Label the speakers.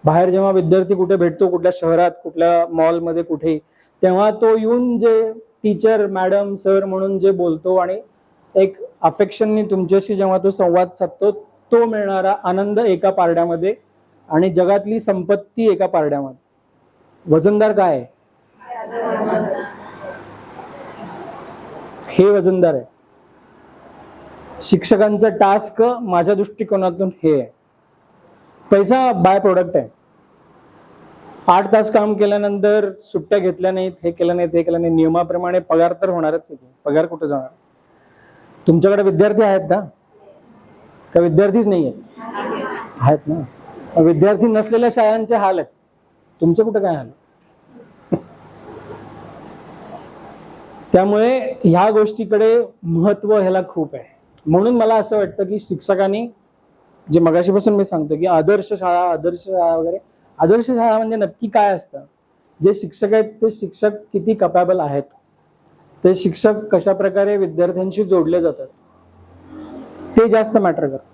Speaker 1: बाहेर जेव्हा विद्यार्थी कुठे भेटतो, कुठल्या शहरात, कुठल्या मॉलमध्ये, कुठे, तेव्हा तो येऊन जे टीचर, मॅडम, सर म्हणून जे बोलतो आणि एक अफेक्शननी तुमच्याशी जेव्हा तो संवाद साधतो, तो मिळणारा आनंद एका पारड्यामध्ये आणि जगातली संपत्ती एका पारड्यामध्ये वजनदार काय आहे? हे वजनदार आहे. शिक्षकांचं टास्क माझ्या दृष्टिकोनातून हे आहे. पैसा बाय प्रोडक्ट आहे. 8 तास काम केल्यानंतर सुट्ट्या घेतल्या नाहीत, हे केलं नाही, ते केलं नाही, नियमाप्रमाणे पगार तर होणारच आहे. पगार कुठे जाणार? तुमच्याकडे विद्यार्थी आहेत ना? का विद्यार्थीच नाही आहेत ना? विद्यार्थी नसलेल्या शाळांचे हाल आहेत. तुमचे कुठे काय हाल? त्यामुळे ह्या गोष्टीकडे महत्व ह्याला खूप आहे. म्हणून मला असं वाटतं की शिक्षकांनी, जे मगाशीपासून मी सांगतो की आदर्श शाळा वगैरे, आदर्श शाळा म्हणजे नक्की काय असतं? जे शिक्षक आहेत ते शिक्षक किती कपॅबल आहेत, ते शिक्षक कशा प्रकारे विद्यार्थ्यांशी जोडले जातात, ते जास्त मॅटर करतं.